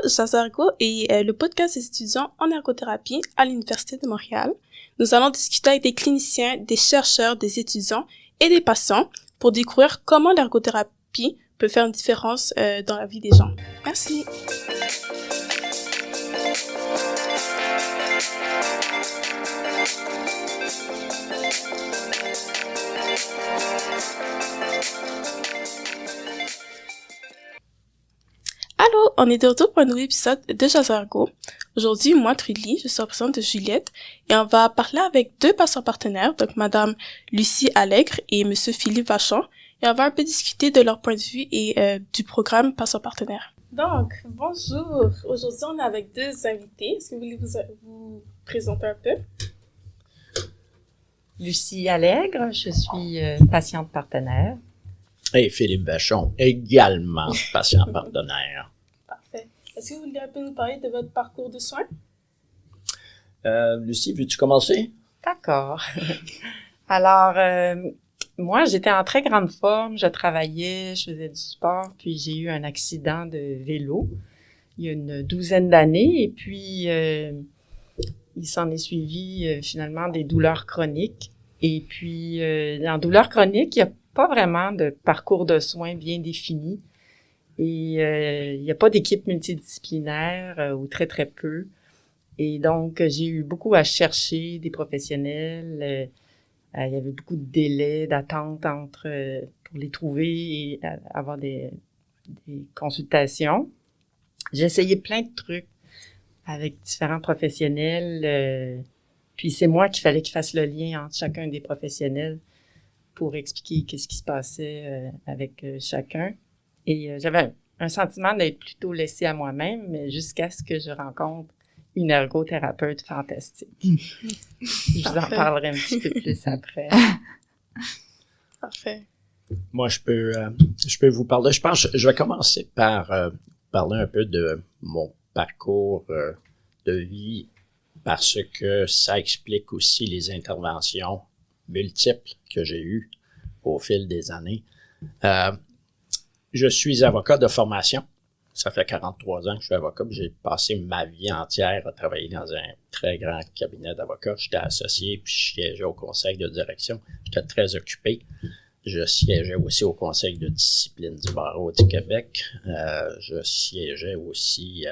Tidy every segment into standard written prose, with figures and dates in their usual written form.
Jazargo est le podcast des étudiants en ergothérapie à l'Université de Montréal. Nous allons discuter avec des cliniciens, des chercheurs, des étudiants et des patients pour découvrir comment l'ergothérapie peut faire une différence dans la vie des gens. Merci. Allô, on est de retour pour un nouvel épisode de Jazargo. Aujourd'hui, moi, Trudy, je suis représentante de Juliette et on va parler avec deux patients partenaires, donc Madame Lucie Allègre et Monsieur Philippe Vachon, et on va un peu discuter de leur point de vue et du programme patient partenaire. Donc, bonjour. Aujourd'hui, on est avec deux invités. Est-ce que vous voulez vous présenter un peu? Lucie Allègre, je suis patiente partenaire. Et Philippe Vachon, également patient partenaire. Parfait. Est-ce que vous voulez un peu nous parler de votre parcours de soins? Lucie, veux-tu commencer? D'accord. Alors, moi, j'étais en très grande forme. Je travaillais, je faisais du sport, puis j'ai eu un accident de vélo il y a une douzaine d'années. Et puis, il s'en est suivi finalement des douleurs chroniques. Et puis, en douleurs chroniques, il n'y a pas vraiment de parcours de soins bien défini. Et il n'y a pas d'équipe multidisciplinaire ou très, très peu. Et donc, j'ai eu beaucoup à chercher des professionnels. Il y avait beaucoup de délais d'attente pour les trouver et avoir des consultations. J'ai essayé plein de trucs avec différents professionnels. Puis c'est moi qu'il fallait qu'il fasse le lien entre chacun des professionnels pour expliquer qu'est-ce qui se passait avec chacun. Et j'avais un sentiment d'être plutôt laissée à moi-même, mais jusqu'à ce que je rencontre une ergothérapeute fantastique. Je vous en parlerai un petit peu plus après. Parfait. Moi, je peux vous parler. Je pense que je vais commencer par parler un peu de mon parcours de vie parce que ça explique aussi les interventions multiples que j'ai eues au fil des années. Je suis avocat de formation. Ça fait 43 ans que je suis avocat. J'ai passé ma vie entière à travailler dans un très grand cabinet d'avocats. J'étais associé, puis je siégeais au conseil de direction. J'étais très occupé. Je siégeais aussi au conseil de discipline du barreau du Québec. Je siégeais aussi...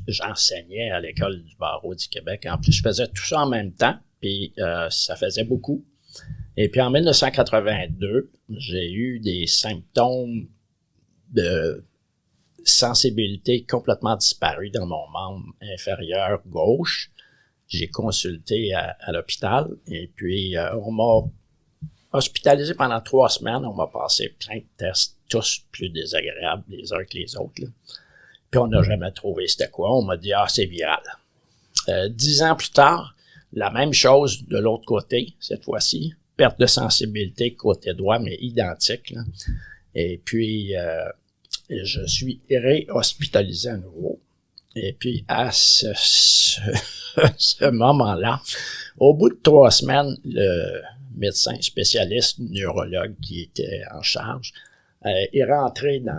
j'enseignais à l'école du barreau du Québec. En plus, je faisais tout ça en même temps, puis ça faisait beaucoup. Et puis en 1982, j'ai eu des symptômes de sensibilité complètement disparue dans mon membre inférieur gauche. J'ai consulté à l'hôpital et puis on m'a hospitalisé pendant 3 semaines. On m'a passé plein de tests, tous plus désagréables les uns que les autres, là. Puis on n'a jamais trouvé c'était quoi. On m'a dit « Ah, c'est viral ». 10 ans plus tard, la même chose de l'autre côté, cette fois-ci. Perte de sensibilité côté droit, mais identique, là. Et puis, je suis réhospitalisé à nouveau. Et puis, à ce moment-là, au bout de 3 semaines, le médecin spécialiste neurologue qui était en charge est rentré dans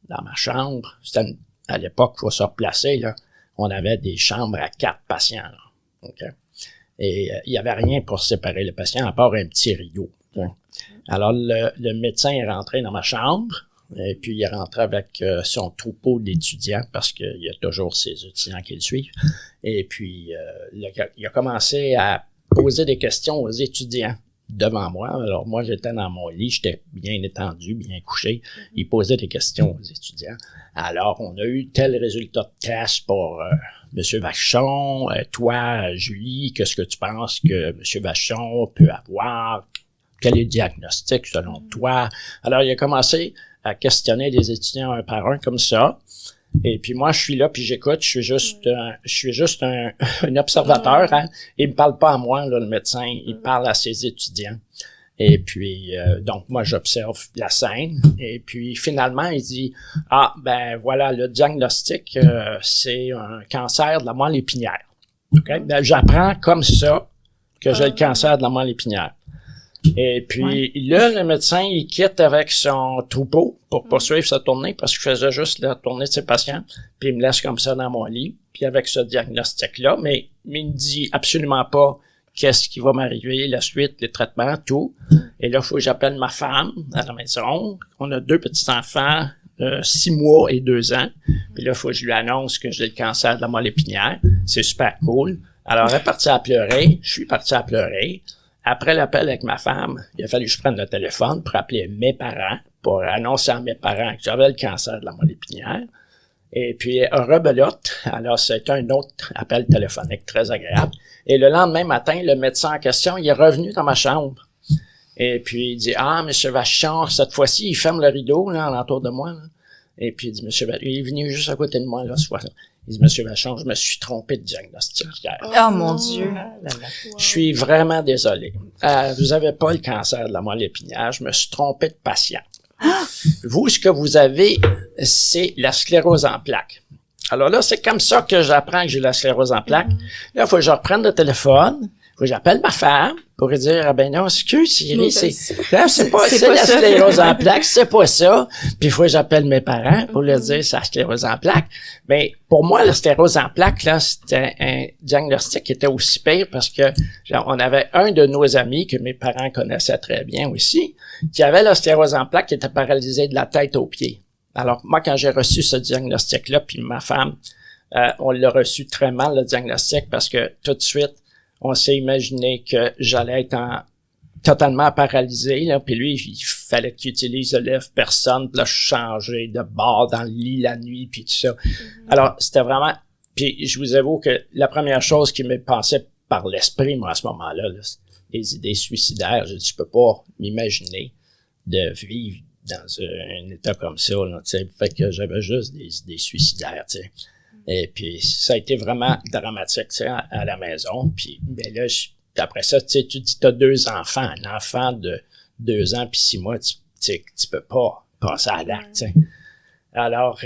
ma chambre. C'était à l'époque, il faut se replacer, là. On avait des chambres à 4 patients, là. Okay? Et il n'y avait rien pour séparer les patients, à part un petit rideau. Hein. Alors, le médecin est rentré dans ma chambre, et puis il est rentré avec son troupeau d'étudiants, parce qu'il y a toujours ses étudiants qui le suivent. Et puis, il a commencé à poser des questions aux étudiants devant moi. Alors, moi, j'étais dans mon lit, j'étais bien étendu, bien couché. Il posait des questions aux étudiants. Alors, on a eu tel résultat de test pour M. Vachon. Toi, Julie, qu'est-ce que tu penses que M. Vachon peut avoir? Quel est le diagnostic selon toi? Alors, il a commencé à questionner les étudiants un par un comme ça. Et puis moi, je suis là, puis j'écoute. Je suis juste un observateur. Hein. Il me parle pas à moi, là, le médecin. Il parle à ses étudiants. Et puis, donc, moi, j'observe la scène. Et puis, finalement, il dit, « Ah, ben voilà, le diagnostic, c'est un cancer de la moelle épinière. Okay? Ben, j'apprends comme ça que j'ai le cancer de la moelle épinière. » Et puis là, le médecin, il quitte avec son troupeau pour poursuivre sa tournée parce qu'il faisait juste la tournée de ses patients. Puis il me laisse comme ça dans mon lit. Puis avec ce diagnostic-là, mais il me dit absolument pas qu'est-ce qui va m'arriver, la suite, les traitements, tout. Et là, il faut que j'appelle ma femme à la maison. On a 2 petits-enfants, 6 mois et 2 ans. Puis là, il faut que je lui annonce que j'ai le cancer de la moelle épinière. C'est super cool. Alors, elle est partie à pleurer. Je suis parti à pleurer. Après l'appel avec ma femme, il a fallu que je prenne le téléphone pour appeler mes parents, pour annoncer à mes parents que j'avais le cancer de la moelle épinière. Et puis, rebelote. Alors, c'était un autre appel téléphonique très agréable. Et le lendemain matin, le médecin en question, il est revenu dans ma chambre. Et puis, il dit, monsieur Vachon, cette fois-ci, il ferme le rideau, là, alentour de moi, là. Et puis, il dit, monsieur Vachon, il est venu juste à côté de moi, là, ce fois-là. Il dit, monsieur Vachon, je me suis trompé de diagnostic hier. Oh, mon Dieu. Je suis vraiment désolé. Vous avez pas le cancer de la moelle épinière. Je me suis trompé de patient. Vous, ce que vous avez, c'est la sclérose en plaques. Alors là, c'est comme ça que j'apprends que j'ai la sclérose en plaques. Là, il faut que je reprenne le téléphone. Faut que j'appelle ma femme pour lui dire, non, excuse, Cyril, c'est pas ça, la sclérose en plaques, c'est pas ça. Puis il faut que j'appelle mes parents pour leur dire, c'est la sclérose en plaques. Mais pour moi, la sclérose en plaques, là, c'était un diagnostic qui était aussi pire parce que, on avait un de nos amis que mes parents connaissaient très bien aussi, qui avait la sclérose en plaques qui était paralysé de la tête aux pieds. Alors, moi, quand j'ai reçu ce diagnostic-là, puis ma femme, on l'a reçu très mal, le diagnostic, parce que tout de suite, on s'est imaginé que j'allais être totalement paralysé, là, puis lui, il fallait qu'il utilise le lève-personne, puis là, changer de bord dans le lit la nuit, puis tout ça. Alors, c'était vraiment... Puis je vous avoue que la première chose qui me passait par l'esprit, moi, à ce moment-là, là, les idées suicidaires, je dis, je peux pas m'imaginer de vivre dans un état comme ça, là, tu sais. Fait que j'avais juste des idées suicidaires, tu sais. Et puis, ça a été vraiment dramatique, tu sais, à la maison. Puis, ben là, après ça, tu sais, tu dis, t'as 2 enfants. Un enfant de 2 ans puis 6 mois, tu peux pas passer à l'acte, tu sais. Alors,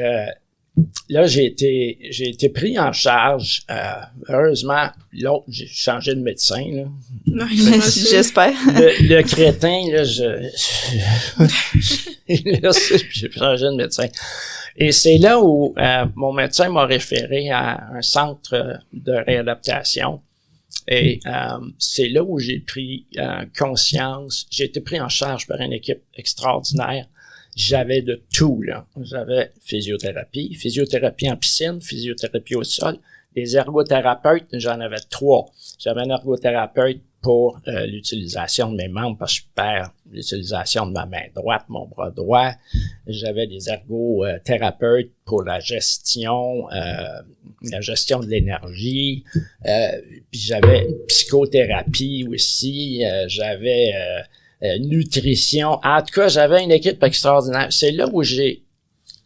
là, j'ai été pris en charge. Heureusement, l'autre, j'ai changé de médecin, là. Non, j'espère. Le crétin, là, là, j'ai changé de médecin. Et c'est là où mon médecin m'a référé à un centre de réadaptation. Et c'est là où j'ai pris conscience. J'ai été pris en charge par une équipe extraordinaire. J'avais de tout, là. J'avais physiothérapie en piscine, physiothérapie au sol. Les ergothérapeutes, j'en avais 3. J'avais un ergothérapeute pour l'utilisation de mes membres parce que je perds l'utilisation de ma main droite, mon bras droit. J'avais des ergothérapeutes pour la gestion de l'énergie. Puis j'avais psychothérapie aussi. J'avais nutrition. En tout cas, j'avais une équipe extraordinaire. C'est là où j'ai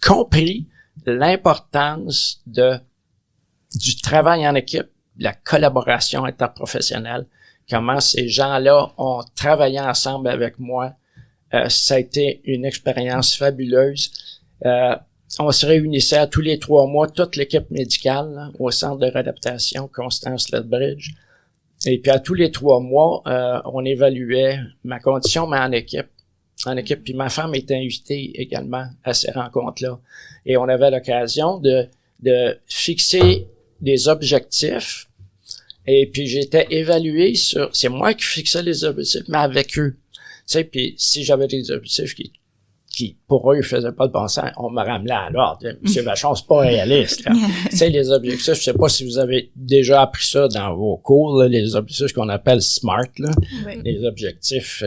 compris l'importance du travail en équipe, de la collaboration interprofessionnelle. Comment ces gens-là ont travaillé ensemble avec moi. Ça a été une expérience fabuleuse. On se réunissait à tous les 3 mois, toute l'équipe médicale, là, au centre de réadaptation Constance Lethbridge. Et puis à tous les 3 mois, on évaluait ma condition, mais en équipe. Puis ma femme était invitée également à ces rencontres-là. Et on avait l'occasion de fixer des objectifs. Et puis j'étais évalué c'est moi qui fixais les objectifs, mais avec eux. Tu sais, puis si j'avais des objectifs qui pour eux faisaient pas de bon sens, on me ramenait à l'ordre. Monsieur Vachon, c'est pas réaliste, là. Tu sais, les objectifs, je sais pas si vous avez déjà appris ça dans vos cours, là, les objectifs qu'on appelle SMART, là. Oui. Les objectifs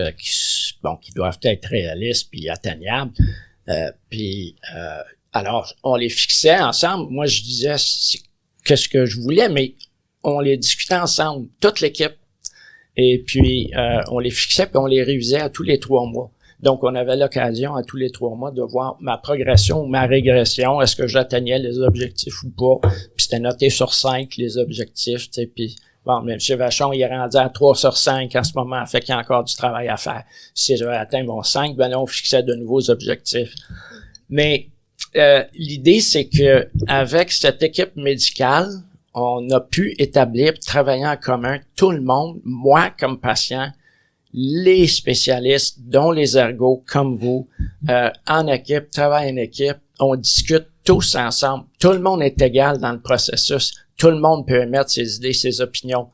qui doivent être réalistes puis atteignables. Alors, on les fixait ensemble. Moi, je disais qu'est-ce que je voulais, mais on les discutait ensemble, toute l'équipe. Et puis, on les fixait puis on les révisait à tous les 3 mois. Donc, on avait l'occasion à tous les 3 mois de voir ma progression ou ma régression. Est-ce que j'atteignais les objectifs ou pas? Puis c'était noté sur 5, les objectifs, tu sais. Puis, bon, mais M. Vachon, il est rendu à 3 sur 5 en ce moment, fait qu'il y a encore du travail à faire. Si j'avais atteint mon 5, ben là, on fixait de nouveaux objectifs. Mais l'idée, c'est que avec cette équipe médicale, on a pu établir, travailler en commun, tout le monde, moi comme patient, les spécialistes, dont les ergots, comme vous, en équipe, travaillent en équipe, on discute tous ensemble. Tout le monde est égal dans le processus. Tout le monde peut émettre ses idées, ses opinions.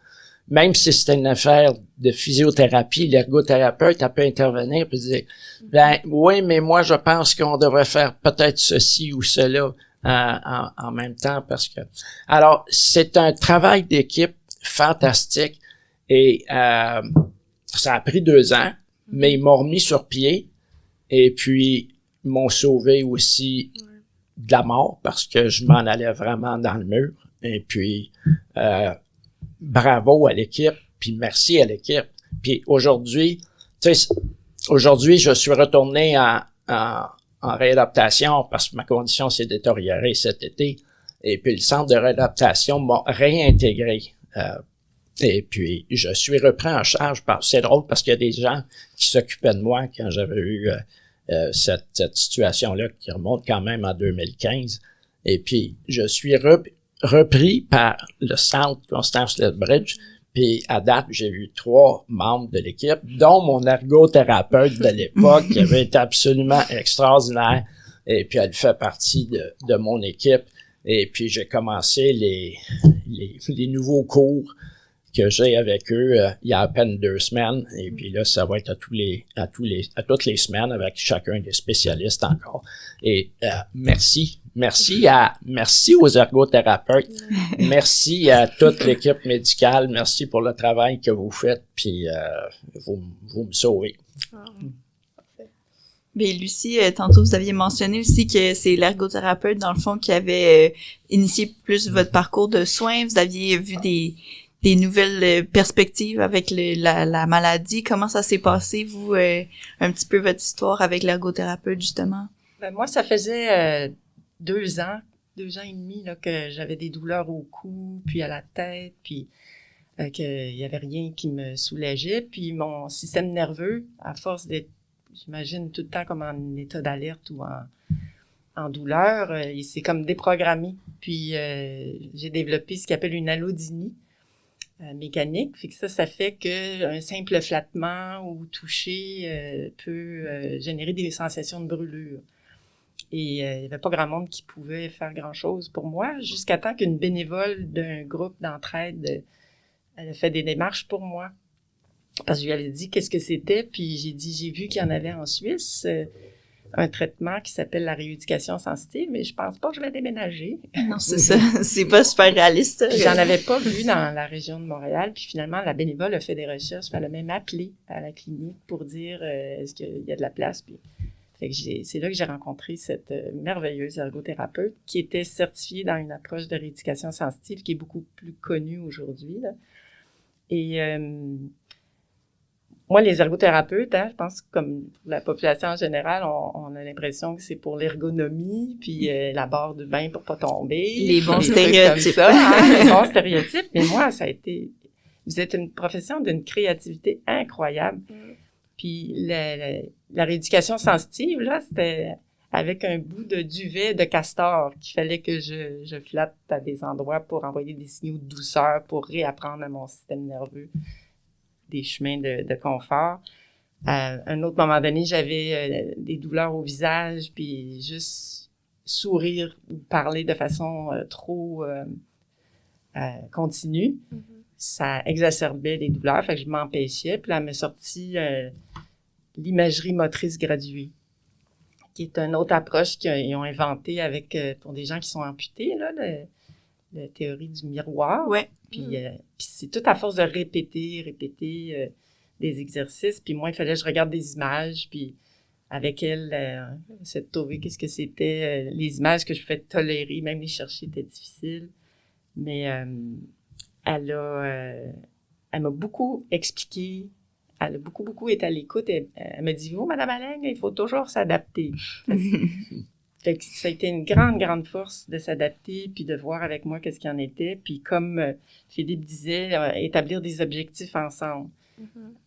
Même si c'est une affaire de physiothérapie, l'ergothérapeute, elle peut intervenir et dire, ben, oui, mais moi, je pense qu'on devrait faire peut-être ceci ou cela en même temps parce que... Alors, c'est un travail d'équipe fantastique et ça a pris 2 ans, mais ils m'ont remis sur pied et puis ils m'ont sauvé aussi de la mort parce que je m'en allais vraiment dans le mur. Et puis, bravo à l'équipe, puis merci à l'équipe. Puis aujourd'hui, tu sais, aujourd'hui, je suis retourné en réadaptation parce que ma condition s'est détériorée cet été. Et puis le centre de réadaptation m'a réintégré. Et puis je suis repris en charge. C'est drôle parce qu'il y a des gens qui s'occupaient de moi quand j'avais eu cette situation-là qui remonte quand même en 2015. Et puis je suis repris par le centre Constance Lethbridge. Puis à date, j'ai eu 3 membres de l'équipe, dont mon ergothérapeute de l'époque, qui avait été absolument extraordinaire. Et puis elle fait partie de mon équipe. Et puis j'ai commencé les nouveaux cours que j'ai avec eux il y a à peine 2 semaines. Et puis là, ça va être à toutes les semaines avec chacun des spécialistes encore. Et merci aux ergothérapeutes, merci à toute l'équipe médicale, merci pour le travail que vous faites, puis vous me sauvez. Mais Lucie, tantôt vous aviez mentionné aussi que c'est l'ergothérapeute dans le fond qui avait initié plus votre parcours de soins. Vous aviez vu des nouvelles perspectives avec la maladie. Comment ça s'est passé, vous, un petit peu votre histoire avec l'ergothérapeute, justement? Ben, moi, ça faisait 2 ans et demi là, que j'avais des douleurs au cou, puis à la tête, puis qu'il y avait rien qui me soulageait. Puis mon système nerveux, à force d'être, j'imagine, tout le temps comme en état d'alerte ou en douleur, il s'est comme déprogrammé. Puis j'ai développé ce qu'on appelle une allodynie mécanique. Fait que ça fait que un simple flattement ou toucher peut générer des sensations de brûlure. Et il n'y avait pas grand monde qui pouvait faire grand-chose pour moi, jusqu'à temps qu'une bénévole d'un groupe d'entraide, elle a fait des démarches pour moi. Parce que je lui avais dit qu'est-ce que c'était, puis j'ai vu qu'il y en avait en Suisse, un traitement qui s'appelle la rééducation sensitive, mais je pense pas que je vais déménager. Non, c'est ça. C'est pas super réaliste. J'en avais pas vu dans la région de Montréal, puis finalement, la bénévole a fait des recherches, puis elle a même appelé à la clinique pour dire est-ce qu'il y a de la place, puis fait que c'est là que j'ai rencontré cette merveilleuse ergothérapeute qui était certifiée dans une approche de rééducation sensitive qui est beaucoup plus connue aujourd'hui, là. Et moi, les ergothérapeutes, je pense que comme la population en général, on a l'impression que c'est pour l'ergonomie, puis la barre de bain pour pas tomber. Les bons stéréotypes. Ça, hein, les bons stéréotypes. Mais moi, vous êtes une profession d'une créativité incroyable. Puis la rééducation sensitive, là, c'était avec un bout de duvet de castor qu'il fallait que je flatte à des endroits pour envoyer des signaux de douceur, pour réapprendre à mon système nerveux des chemins de confort. À un autre moment donné, j'avais des douleurs au visage, puis juste sourire ou parler de façon trop continue, ça exacerbait les douleurs, fait que je m'empêchais. Puis là, elle m'a sorti l'imagerie motrice graduée, qui est une autre approche qu'ils ont inventée avec pour des gens qui sont amputés, là, la théorie du miroir. Ouais. Puis c'est tout à force de répéter des exercices. Puis moi, il fallait que je regarde des images. Puis avec elle, essayer de trouver qu'est-ce que c'était. Les images que je pouvais tolérer, même les chercher, étaient difficiles. Mais elle m'a beaucoup expliqué. Elle a beaucoup été à l'écoute. Elle m'a dit, vous, Madame Allègre, il faut toujours s'adapter. Fait que ça a été une grande force de s'adapter puis de voir avec moi qu'est-ce qu'il en était. Puis comme Philippe disait, établir des objectifs ensemble.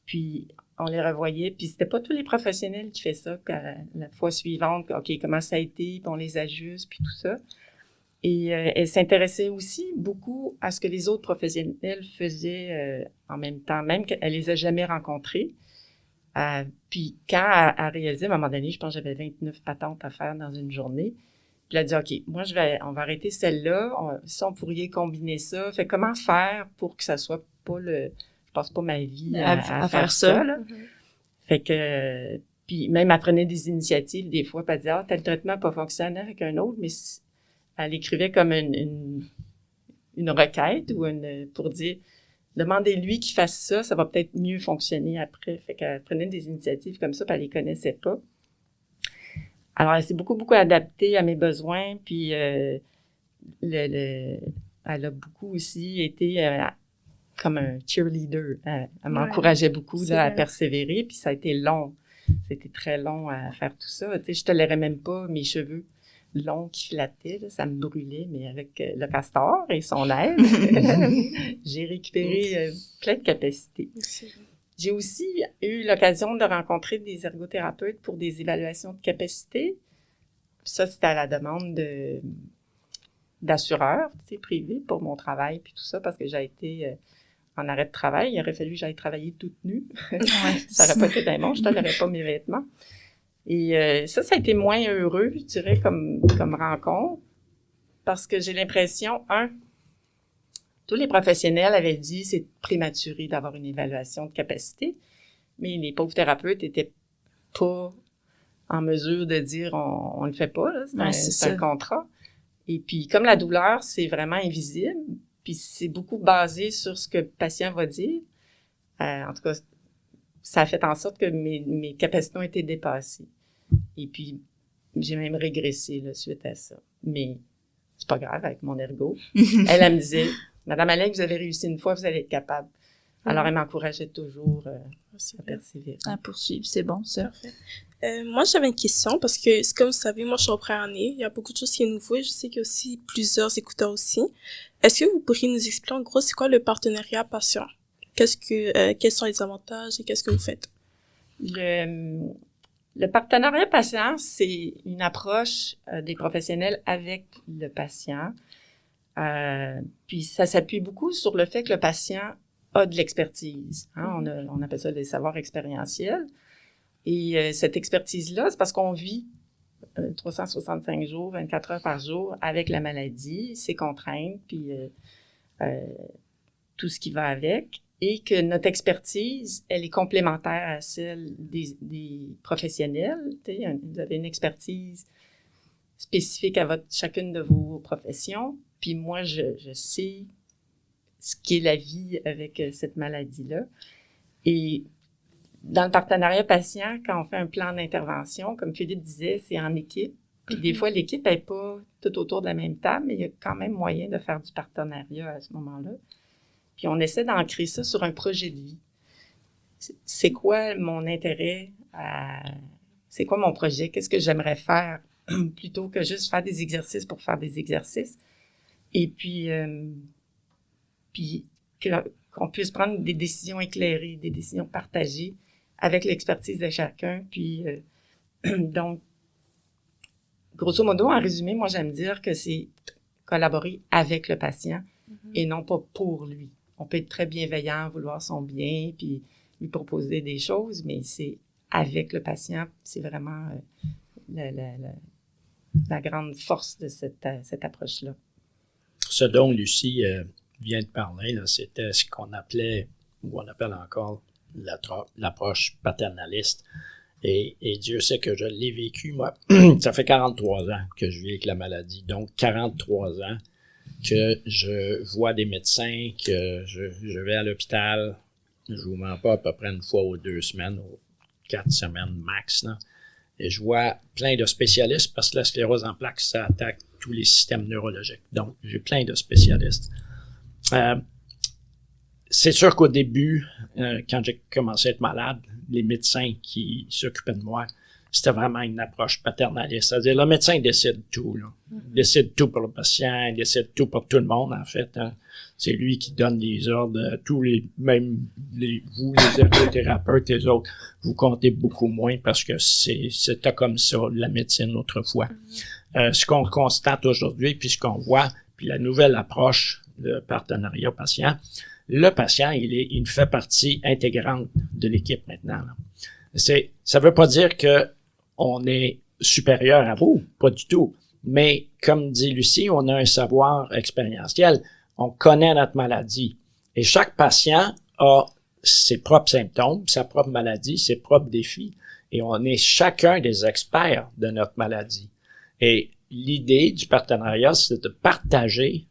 Puis on les revoyait. Puis c'était pas tous les professionnels qui font ça. Puis la fois suivante, OK, comment ça a été? Puis on les ajuste, puis tout ça. Et elle s'intéressait aussi beaucoup à ce que les autres professionnels faisaient en même temps, même qu'elle les a jamais rencontrés. Puis quand elle réalisé, à un moment donné, je pense que j'avais 29 patentes à faire dans une journée, puis elle a dit, OK, moi, on va arrêter celle-là, si on pourrait combiner ça, fait comment faire pour que ça soit pas je passe pas ma vie à faire ça, là. Fait que, puis même elle prenait des initiatives des fois, puis elle disait, tel traitement n'a pas fonctionné avec un autre, mais elle écrivait comme une requête ou pour dire, demandez-lui qu'il fasse ça, ça va peut-être mieux fonctionner après. Fait qu'elle prenait des initiatives comme ça, puis elle les connaissait pas. Alors, elle s'est beaucoup adaptée à mes besoins, puis elle a beaucoup aussi été comme un cheerleader. Elle m'encourageait beaucoup là, à persévérer, puis ça a été long. C'était très long à faire tout ça. Tu sais, je tolérais même pas mes cheveux longs qui flattaient, là, ça me brûlait, mais avec le castor et son aide, j'ai récupéré plein de capacités. J'ai aussi eu l'occasion de rencontrer des ergothérapeutes pour des évaluations de capacité. Ça, c'était à la demande d'assureurs, tu sais, privés pour mon travail puis tout ça, parce que j'ai été en arrêt de travail. Il aurait fallu que j'aille travailler toute nue. Ça aurait pas été bien bon, je tolérais pas mes vêtements. Et ça a été moins heureux, je dirais, comme rencontre, parce que j'ai l'impression, tous les professionnels avaient dit c'est prématuré d'avoir une évaluation de capacité, mais les pauvres thérapeutes étaient pas en mesure de dire on le fait pas, là, c'est un contrat. Et puis, comme la douleur, c'est vraiment invisible, puis c'est beaucoup basé sur ce que le patient va dire, en tout cas, ça a fait en sorte que mes capacités ont été dépassées. Et puis, j'ai même régressé là, suite à ça. Mais c'est pas grave avec mon ergo. Elle me disait, Madame Alec, vous avez réussi une fois, vous allez être capable. Alors, elle m'encourageait toujours à persévérer. À poursuivre, c'est bon, ça. Parfait. Moi, j'avais une question parce que, comme vous savez, moi, je suis en première année. Il y a beaucoup de choses qui sont nouveaux et je sais qu'il y a aussi plusieurs écouteurs aussi. Est-ce que vous pourriez nous expliquer, en gros, c'est quoi le partenariat patient? Quels sont les avantages et qu'est-ce que vous faites? Le partenariat patient, c'est une approche des professionnels avec le patient. Puis ça s'appuie beaucoup sur le fait que le patient a de l'expertise. Hein? On appelle ça des savoirs expérientiels. Et cette expertise-là, c'est parce qu'on vit 365 jours, 24 heures par jour avec la maladie, ses contraintes, puis tout ce qui va avec. Et que notre expertise, elle est complémentaire à celle des professionnels. Vous avez une expertise spécifique à chacune de vos professions. Puis moi, je sais ce qu'est la vie avec cette maladie-là. Et dans le partenariat patient, quand on fait un plan d'intervention, comme Philippe disait, c'est en équipe. Puis des fois, l'équipe n'est pas tout autour de la même table, mais il y a quand même moyen de faire du partenariat à ce moment-là. Puis on essaie d'ancrer ça sur un projet de vie. C'est quoi mon intérêt? C'est quoi mon projet? Qu'est-ce que j'aimerais faire? Plutôt que juste faire des exercices pour faire des exercices. Et puis qu'on puisse prendre des décisions éclairées, des décisions partagées avec l'expertise de chacun. Puis donc, grosso modo, en résumé, moi j'aime dire que c'est collaborer avec le patient et non pas pour lui. On peut être très bienveillant, vouloir son bien, puis lui proposer des choses, mais c'est avec le patient. C'est vraiment la grande force de cette approche-là. Ce dont Lucie vient de parler, là, c'était ce qu'on appelait, ou on appelle encore, l'approche paternaliste. Et Dieu sait que je l'ai vécu, moi. Ça fait 43 ans que je vis avec la maladie. Donc, 43 ans que je vois des médecins, que je vais à l'hôpital, je vous mens pas, à peu près une fois aux 2 semaines, aux 4 semaines max, là. Et je vois plein de spécialistes parce que la sclérose en plaques, ça attaque tous les systèmes neurologiques. Donc, j'ai plein de spécialistes. C'est sûr qu'au début, quand j'ai commencé à être malade, les médecins qui s'occupaient de moi, c'était vraiment une approche paternaliste. C'est-à-dire, le médecin décide tout, là. Il décide tout pour le patient, il décide tout pour tout le monde, en fait. Hein. C'est lui qui donne les ordres. Vous, les ergothérapeutes, les autres, vous comptez beaucoup moins parce que c'était comme ça, la médecine autrefois. Ce qu'on constate aujourd'hui, puis ce qu'on voit, puis la nouvelle approche de partenariat patient, le patient, il fait partie intégrante de l'équipe maintenant, là. Ça veut pas dire que on est supérieur à vous, pas du tout. Mais comme dit Lucie, on a un savoir expérientiel. On connaît notre maladie. Et chaque patient a ses propres symptômes, sa propre maladie, ses propres défis. Et on est chacun des experts de notre maladie. Et l'idée du partenariat, c'est de partager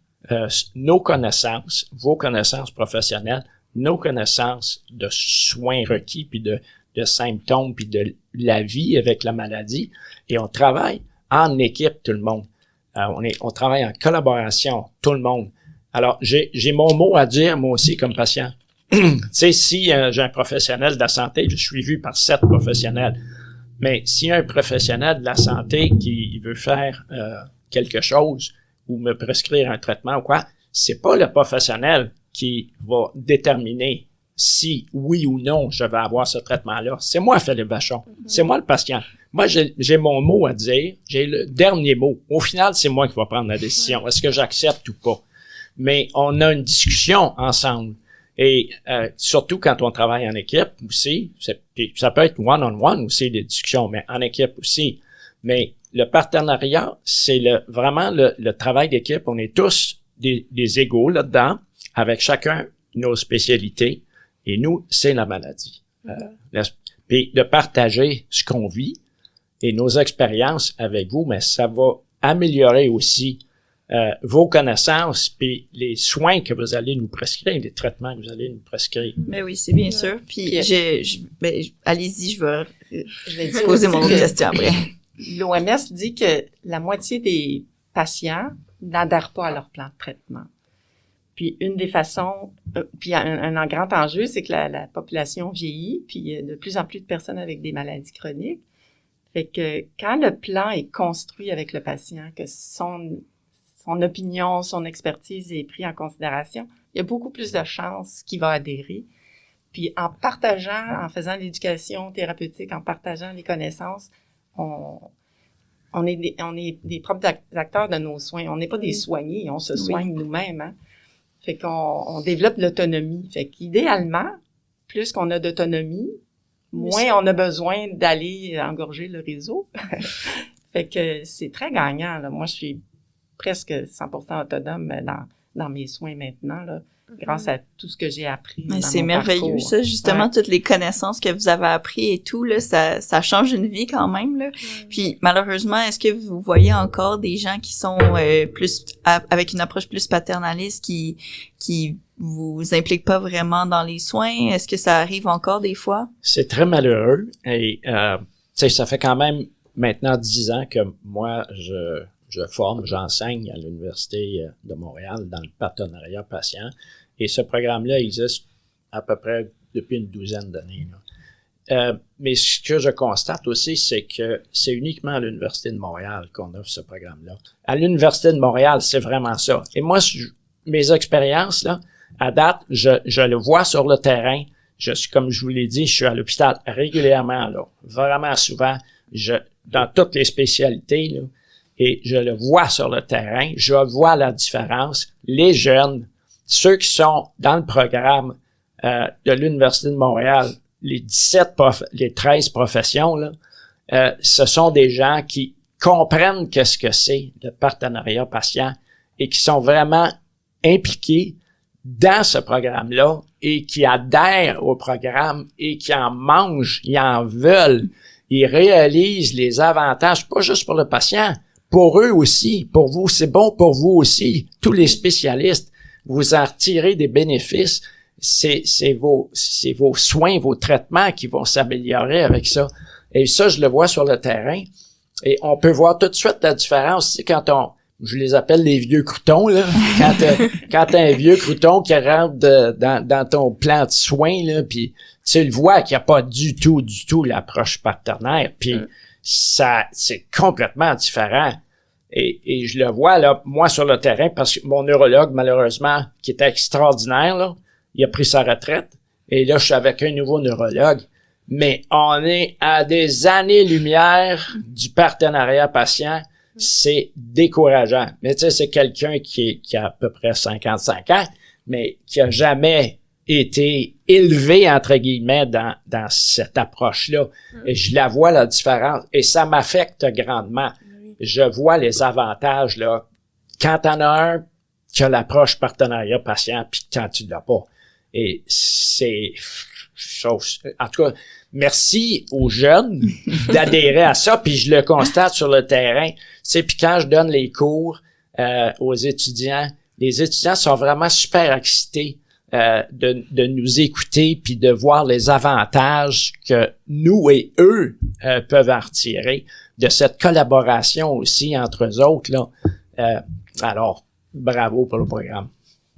nos connaissances, vos connaissances professionnelles, nos connaissances de soins requis, puis de symptômes, puis de la vie avec la maladie. Et on travaille en équipe, tout le monde. On travaille en collaboration, tout le monde. Alors, j'ai mon mot à dire, moi aussi, comme patient. Tu sais, si j'ai un professionnel de la santé, je suis vu par 7 professionnels. Mais s'il y a un professionnel de la santé qui veut faire quelque chose ou me prescrire un traitement ou quoi, c'est pas le professionnel qui va déterminer si oui ou non je vais avoir ce traitement-là. C'est moi, Philippe Vachon. C'est moi le patient. Moi, j'ai mon mot à dire. J'ai le dernier mot. Au final, c'est moi qui vais prendre la décision. Est-ce que j'accepte ou pas? Mais on a une discussion ensemble. Et surtout quand on travaille en équipe aussi, ça peut être one-on-one aussi, des discussions, mais en équipe aussi. Mais le partenariat, c'est vraiment le travail d'équipe. On est tous des égaux là-dedans, avec chacun nos spécialités. Et nous, c'est la maladie. Puis de partager ce qu'on vit et nos expériences avec vous, mais ça va améliorer aussi vos connaissances puis les soins que vous allez nous prescrire, les traitements que vous allez nous prescrire. Mais oui, c'est bien sûr. Puis allez-y, je vais dire poser mon autre question après. L'OMS dit que la moitié des patients n'adhèrent pas à leur plan de traitement. Puis une des façons, puis un grand enjeu, c'est que la population vieillit, puis il y a de plus en plus de personnes avec des maladies chroniques. Fait que quand le plan est construit avec le patient, que son opinion, son expertise est pris en considération, il y a beaucoup plus de chances qu'il va adhérer. Puis en partageant, en faisant l'éducation thérapeutique, en partageant les connaissances, on est des propres acteurs de nos soins. On n'est pas des soignés, on se soigne nous-mêmes, hein. Fait qu'on développe l'autonomie. Fait qu'idéalement, plus qu'on a d'autonomie, moins on a besoin d'aller engorger le réseau. Fait que c'est très gagnant, là. Moi, je suis presque 100% autonome dans mes soins maintenant, là, grâce à tout ce que j'ai appris. Mais c'est merveilleux, parcours. Ça, justement, toutes les connaissances que vous avez appris et tout, là, ça change une vie quand même, là. Puis, malheureusement, est-ce que vous voyez encore des gens qui sont plus avec une approche plus paternaliste qui vous impliquent pas vraiment dans les soins? Est-ce que ça arrive encore des fois? C'est très malheureux et tu sais, ça fait quand même maintenant 10 ans que moi, je forme, j'enseigne à l'Université de Montréal dans le partenariat patient. Et ce programme-là existe à peu près depuis une douzaine d'années. Mais ce que je constate aussi, c'est que c'est uniquement à l'Université de Montréal qu'on offre ce programme-là. À l'Université de Montréal, c'est vraiment ça. Et moi, mes expériences, là, à date, je le vois sur le terrain. Comme je vous l'ai dit, je suis à l'hôpital régulièrement, là, vraiment souvent, dans toutes les spécialités, là. Et je le vois sur le terrain, je vois la différence. Les jeunes, ceux qui sont dans le programme de l'Université de Montréal, les 13 professions, là, ce sont des gens qui comprennent qu'est-ce que c'est le partenariat patient et qui sont vraiment impliqués dans ce programme-là et qui adhèrent au programme et qui en mangent, ils en veulent. Ils réalisent les avantages, pas juste pour le patient, pour eux aussi, pour vous, c'est bon pour vous aussi. Tous les spécialistes, vous en retirez des bénéfices. C'est vos soins, vos traitements qui vont s'améliorer avec ça. Et ça, je le vois sur le terrain. Et on peut voir tout de suite la différence. C'est quand je les appelle les vieux croutons, là. Quand t'as un vieux crouton qui rentre dans ton plan de soins, là, puis tu le vois qu'il n'y a pas du tout l'approche partenaire. Puis ça, c'est complètement différent. Et je le vois, là, moi, sur le terrain, parce que mon neurologue, malheureusement, qui était extraordinaire, là, il a pris sa retraite. Et là, je suis avec un nouveau neurologue. Mais on est à des années-lumière du partenariat patient. C'est décourageant. Mais tu sais, c'est quelqu'un qui a à peu près 55 ans, mais qui a jamais été élevé, entre guillemets, dans cette approche-là. Et je la vois, la différence, et ça m'affecte grandement. Je vois les avantages, là, quand t'en as un qui a l'approche partenariat-patient, puis quand tu l'as pas. Et c'est... En tout cas, merci aux jeunes d'adhérer à ça, puis je le constate sur le terrain. Puis quand je donne les cours aux étudiants, les étudiants sont vraiment super excités de nous écouter puis de voir les avantages que nous et eux peuvent en retirer de cette collaboration aussi entre eux autres là. Alors, bravo pour le programme.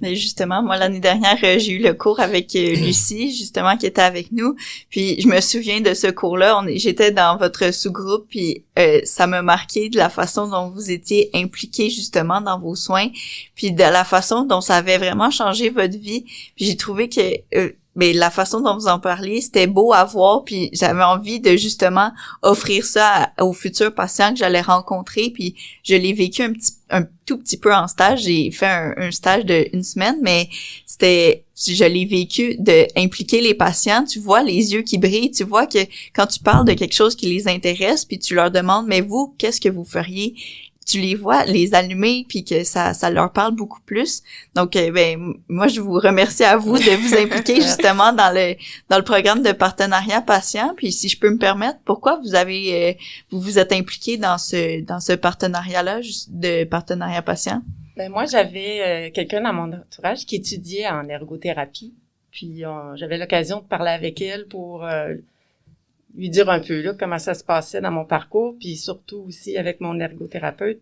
Mais justement, moi, l'année dernière, j'ai eu le cours avec Lucie, justement, qui était avec nous. Puis, je me souviens de ce cours-là. J'étais dans votre sous-groupe, puis ça m'a marqué de la façon dont vous étiez impliqués, justement, dans vos soins, puis de la façon dont ça avait vraiment changé votre vie. Puis, j'ai trouvé que... mais la façon dont vous en parliez, c'était beau à voir, puis j'avais envie de justement offrir ça aux futurs patients que j'allais rencontrer, puis je l'ai vécu un tout petit peu en stage. J'ai fait un stage de 1 semaine, mais je l'ai vécu de impliquer les patients. Tu vois les yeux qui brillent, tu vois que quand tu parles de quelque chose qui les intéresse, puis tu leur demandes, mais vous, qu'est-ce que vous feriez? Tu les vois les allumer puis que ça leur parle beaucoup plus. Donc moi je vous remercie à vous de vous impliquer justement dans le programme de partenariat patient. Puis si je peux me permettre, pourquoi vous vous êtes impliqué dans ce partenariat-là de partenariat patient? Ben moi j'avais quelqu'un dans mon entourage qui étudiait en ergothérapie. Puis j'avais l'occasion de parler avec elle pour lui dire un peu là comment ça se passait dans mon parcours, puis surtout aussi avec mon ergothérapeute.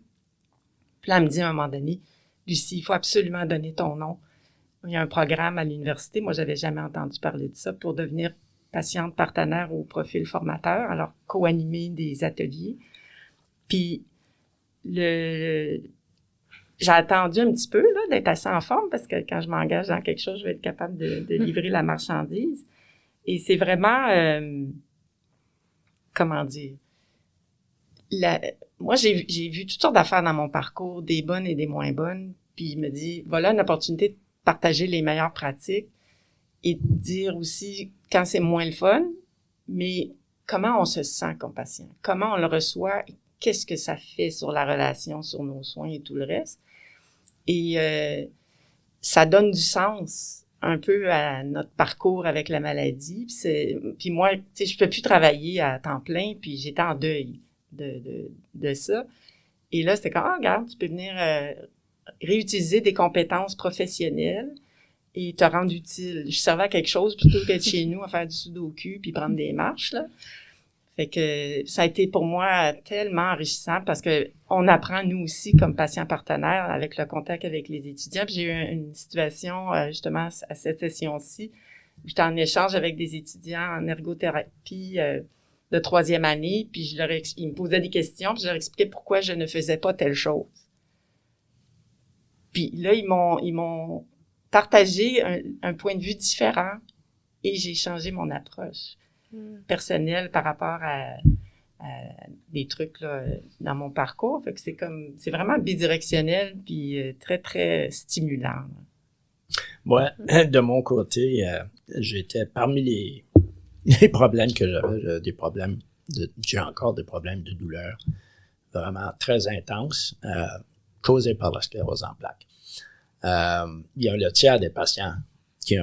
Puis là, elle me dit à un moment donné, Lucie, il faut absolument donner ton nom. Il y a un programme à l'université, moi j'avais jamais entendu parler de ça, pour devenir patiente partenaire au profil formateur, alors co-animer des ateliers. Puis j'ai attendu un petit peu là d'être assez en forme, parce que quand je m'engage dans quelque chose, je vais être capable de livrer la marchandise. Et c'est vraiment... comment dire, moi, j'ai vu toutes sortes d'affaires dans mon parcours, des bonnes et des moins bonnes, puis il me dit, voilà une opportunité de partager les meilleures pratiques et de dire aussi quand c'est moins le fun, mais comment on se sent comme patient, comment on le reçoit, qu'est-ce que ça fait sur la relation, sur nos soins et tout le reste. Et ça donne du sens un peu à notre parcours avec la maladie. Puis moi, tu sais, je peux plus travailler à temps plein, puis j'étais en deuil de ça. Et là, c'était comme, regarde, tu peux venir réutiliser des compétences professionnelles et te rendre utile. Je servais à quelque chose plutôt qu'être chez nous à faire du sudoku puis prendre des marches, là. Fait que ça a été pour moi tellement enrichissant parce que on apprend nous aussi comme patients partenaires avec le contact avec les étudiants. Puis j'ai eu une situation justement à cette session-ci où j'étais en échange avec des étudiants en ergothérapie de 3e année. Puis ils me posaient des questions, puis je leur expliquais pourquoi je ne faisais pas telle chose. Puis là ils m'ont partagé un point de vue différent et j'ai changé mon approche personnel par rapport à des trucs là dans mon parcours. Fait que c'est vraiment bidirectionnel puis très très stimulant. Moi, de mon côté, j'étais parmi les problèmes que j'avais, j'ai encore des problèmes de douleur vraiment très intenses causés par la sclérose en plaques. Il y a le tiers des patients qui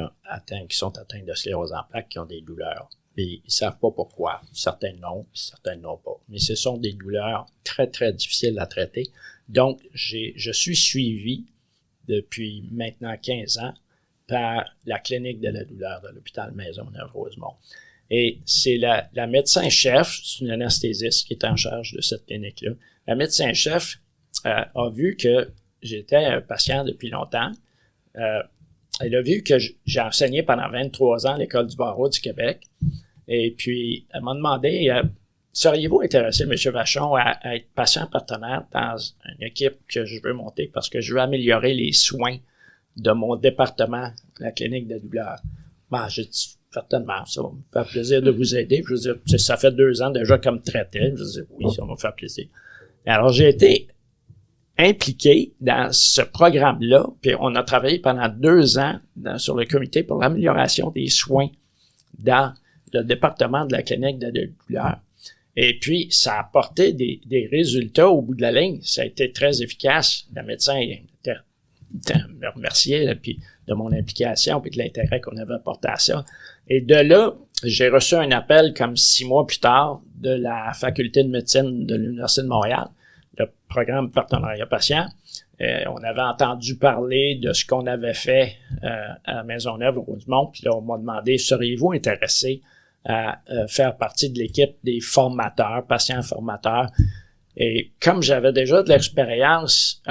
sont atteints de sclérose en plaques qui ont des douleurs. Et ils savent pas pourquoi. Certains non, puis certains non pas. Mais ce sont des douleurs très, très difficiles à traiter. Donc, je suis suivi depuis maintenant 15 ans par la clinique de la douleur de l'hôpital Maisonneuve-Rosemont. Et c'est la médecin-chef, c'est une anesthésiste qui est en charge de cette clinique-là. La médecin-chef a vu que j'étais un patient depuis longtemps. Elle a vu que j'ai enseigné pendant 23 ans à l'École du barreau du Québec. Et puis, elle m'a demandé, seriez-vous intéressé, M. Vachon, à être patient partenaire dans une équipe que je veux monter parce que je veux améliorer les soins de mon département, la clinique de douleur. Ben, j'ai dit, certainement, ça va me faire plaisir de vous aider. Je veux dire, ça fait 2 ans déjà comme traité. Je veux dire, oui, ça va me faire plaisir. Et alors, j'ai été impliqué dans ce programme-là, puis on a travaillé pendant 2 ans sur le comité pour l'amélioration des soins dans le département de la clinique de douleur. Et puis, ça a apporté des résultats au bout de la ligne. Ça a été très efficace. Le médecin me remerciait, puis de mon implication, puis de l'intérêt qu'on avait apporté à ça. Et de là, j'ai reçu un appel comme 6 mois plus tard de la faculté de médecine de l'Université de Montréal, le programme Partenariat Patient. On avait entendu parler de ce qu'on avait fait à Maisonneuve, au Rosemont, puis là, on m'a demandé, seriez-vous intéressé à faire partie de l'équipe des formateurs, patients formateurs. Et comme j'avais déjà de l'expérience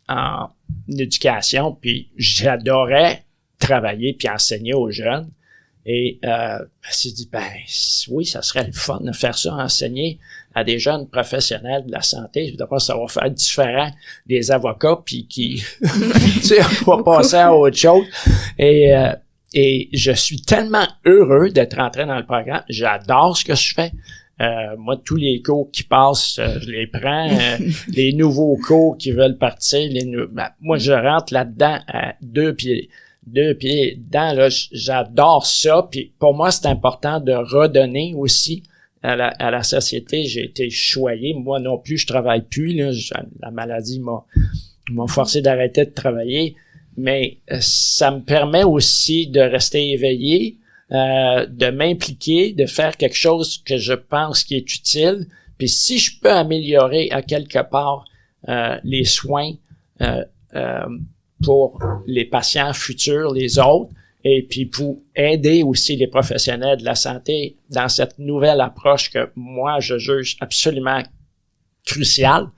en éducation, puis j'adorais travailler puis enseigner aux jeunes, et je me suis dit, oui, ça serait le fun de faire ça, enseigner à des jeunes professionnels de la santé. D'abord, ça va faire différent des avocats, puis qui, tu sais, on va passer à autre chose. Et je suis tellement heureux d'être rentré dans le programme. J'adore ce que je fais. Moi, tous les cours qui passent, je les prends. Les nouveaux cours qui veulent partir, moi, je rentre là-dedans à 2 pieds dedans. Là, j'adore ça. Puis pour moi, c'est important de redonner aussi à la société. J'ai été choyé. Moi non plus, je travaille plus. Là, la maladie m'a forcé d'arrêter de travailler. Mais ça me permet aussi de rester éveillé, de m'impliquer, de faire quelque chose que je pense qui est utile. Puis si je peux améliorer à quelque part les soins pour les patients futurs, les autres, et puis pour aider aussi les professionnels de la santé dans cette nouvelle approche que moi, je juge absolument cruciale,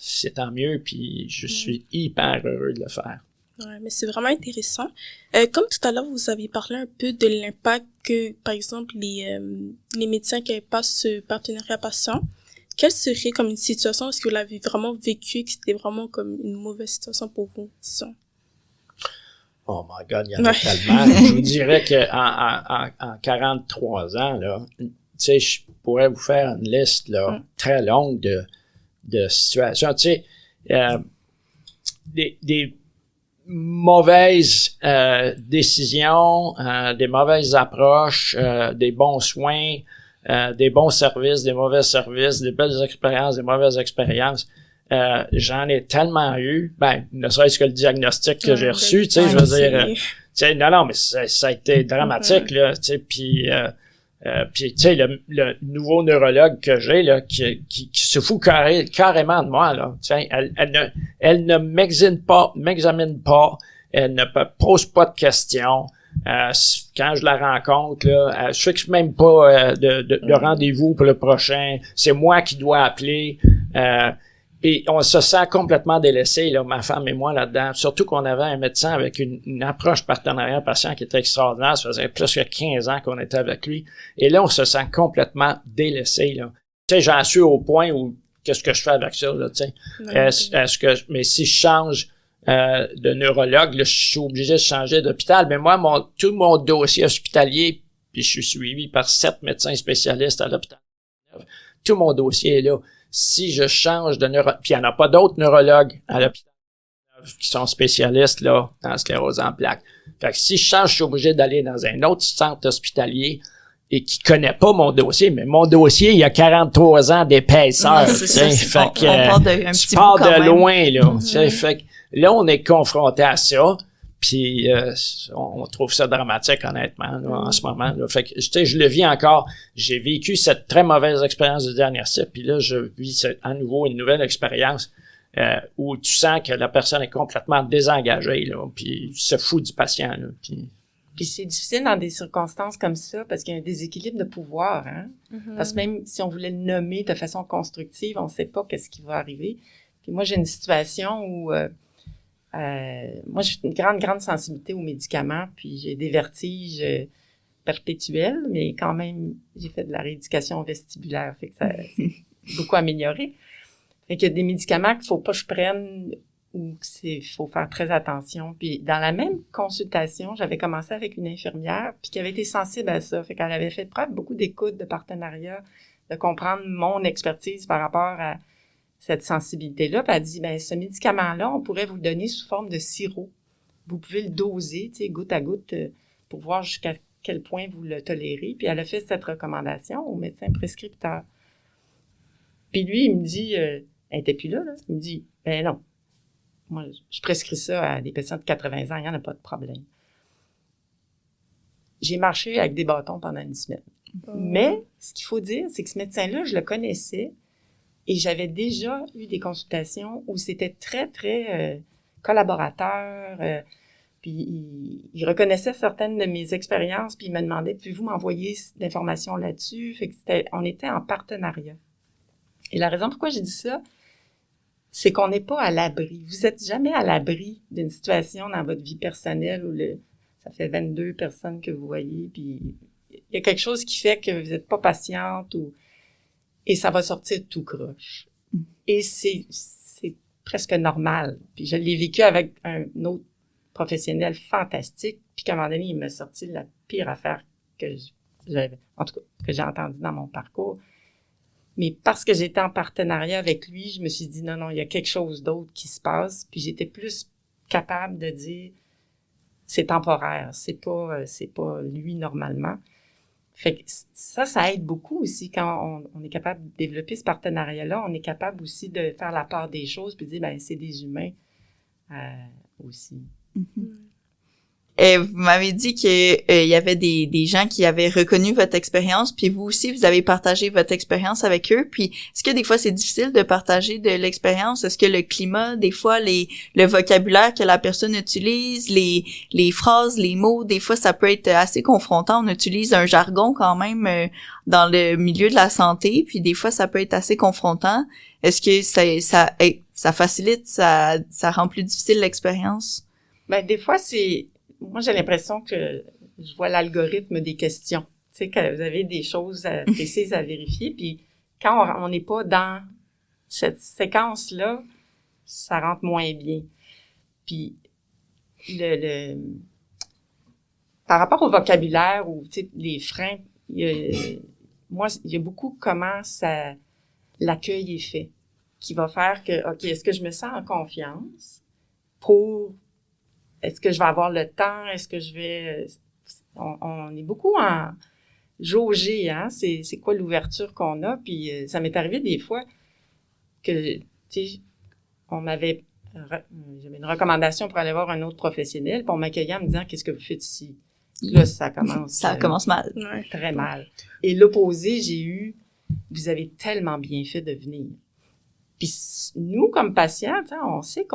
c'est tant mieux, puis je suis hyper heureux de le faire. Ouais, mais c'est vraiment intéressant. Comme tout à l'heure, vous avez parlé un peu de l'impact que, par exemple, les médecins qui passent ce partenariat patient, quelle serait comme une situation, est-ce que vous l'avez vraiment vécu, que c'était vraiment comme une mauvaise situation pour vous, disons? Oh my God, il y en a tellement. Je vous dirais en 43 ans, là, tu sais, je pourrais vous faire une liste là, très longue de situations. Tu sais, des mauvaises décisions, des mauvaises approches, des bons soins, des bons services, des mauvais services, des belles expériences, des mauvaises expériences. J'en ai tellement eu, ne serait-ce que le diagnostic que j'ai reçu, tu sais, je veux dire, tu sais, non, mais ça a été dramatique, là, tu sais, puis tu sais, le nouveau neurologue que j'ai, là, qui se fout carrément de moi, là, tu sais, elle ne m'examine pas, elle ne pose pas de questions. Quand je la rencontre, là, je fixe même pas de rendez-vous pour le prochain. C'est moi qui dois appeler. Et on se sent complètement délaissé, là, ma femme et moi, là-dedans. Surtout qu'on avait un médecin avec une approche partenariat patient qui était extraordinaire. Ça faisait plus que 15 ans qu'on était avec lui. Et là, on se sent complètement délaissé, là. Tu sais, j'en suis au point où, qu'est-ce que je fais avec ça, là, tu sais? Mais si je change de neurologue, là, je suis obligé de changer d'hôpital. Mais moi, tout mon dossier hospitalier, puis je suis suivi par 7 médecins spécialistes à l'hôpital. Tout mon dossier est là. Si je change de neurologue, puis il n'y en a pas d'autres neurologues à l'hôpital qui sont spécialistes là dans la sclérose en plaques. Fait que si je change, je suis obligé d'aller dans un autre centre hospitalier et qui connaît pas mon dossier, mais mon dossier, il y a 43 ans d'épaisseur. On part de tu pars de loin, là. Fait que là, on est confronté à ça. Puis on trouve ça dramatique, honnêtement, là, en ce moment. Là. Fait que, tu sais, je le vis encore. J'ai vécu cette très mauvaise expérience du dernier cycle, puis là, je vis à nouveau une nouvelle expérience où tu sens que la personne est complètement désengagée, là, puis se fout du patient. Là, puis c'est difficile dans des circonstances comme ça, parce qu'il y a un déséquilibre de pouvoir. Hein? Parce que même si on voulait le nommer de façon constructive, on ne sait pas qu'est-ce qui va arriver. Puis moi, j'ai une situation où... moi, j'ai une grande sensibilité aux médicaments, puis j'ai des vertiges perpétuels, mais quand même, j'ai fait de la rééducation vestibulaire, fait que ça s'est beaucoup amélioré. Fait qu'il y a des médicaments qu'il faut pas que je prenne ou qu'il faut faire très attention. Puis dans la même consultation, j'avais commencé avec une infirmière, puis qui avait été sensible à ça, fait qu'elle avait fait preuve beaucoup d'écoute, de partenariat, de comprendre mon expertise par rapport à cette sensibilité-là. Puis elle dit, ben ce médicament-là, on pourrait vous le donner sous forme de sirop. Vous pouvez le doser, tu sais, goutte à goutte, pour voir jusqu'à quel point vous le tolérez. Puis elle a fait cette recommandation au médecin prescripteur. Puis lui, il me dit, elle était plus là, il me dit, ben non, moi, je prescris ça à des patients de 80 ans, il n'y en a pas de problème. J'ai marché avec des bâtons pendant une semaine. Mais, ce qu'il faut dire, c'est que ce médecin-là, je le connaissais et j'avais déjà eu des consultations où c'était très, très collaborateur. Puis, il reconnaissait certaines de mes expériences, puis il me demandait, pouvez-vous m'envoyer de l'information là-dessus? Fait que on était en partenariat. Et la raison pourquoi j'ai dit ça, c'est qu'on n'est pas à l'abri. Vous n'êtes jamais à l'abri d'une situation dans votre vie personnelle où ça fait 22 personnes que vous voyez, puis il y a quelque chose qui fait que vous n'êtes pas patiente et ça va sortir tout croche. Et c'est presque normal. Puis je l'ai vécu avec un autre professionnel fantastique, puis qu'à un moment donné, il m'a sorti la pire affaire que j'avais, en tout cas, que j'ai entendue dans mon parcours. Mais parce que j'étais en partenariat avec lui, je me suis dit non, il y a quelque chose d'autre qui se passe. Puis j'étais plus capable de dire c'est temporaire, c'est pas lui normalement. Fait que ça aide beaucoup aussi quand on est capable de développer ce partenariat-là. On est capable aussi de faire la part des choses puis de dire ben c'est des humains aussi. Vous m'avez dit que il y avait des gens qui avaient reconnu votre expérience, puis vous aussi, vous avez partagé votre expérience avec eux. Puis, est-ce que des fois, c'est difficile de partager de l'expérience? Est-ce que le climat, des fois, le vocabulaire que la personne utilise, les phrases, les mots, des fois, ça peut être assez confrontant. On utilise un jargon quand même dans le milieu de la santé, puis des fois, ça peut être assez confrontant. Est-ce que ça facilite, ça rend plus difficile l'expérience? Ben, des fois, moi, j'ai l'impression que je vois l'algorithme des questions. Tu sais, que vous avez des choses précises à vérifier, puis quand on n'est pas dans cette séquence-là, ça rentre moins bien. Puis, par rapport au vocabulaire ou, tu sais, les freins, il y a beaucoup comment l'accueil est fait, qui va faire que, OK, est-ce que je me sens en confiance est-ce que je vais avoir le temps? Est-ce que je vais... On est beaucoup en jauger, hein? C'est quoi l'ouverture qu'on a? Puis ça m'est arrivé des fois que, tu sais, j'avais une recommandation pour aller voir un autre professionnel, puis on m'accueillait en me disant « Qu'est-ce que vous faites ici? » Là, ça commence... Ça commence mal. Très mal. Et l'opposé, j'ai eu « Vous avez tellement bien fait de venir. » Puis nous, comme patients, on sait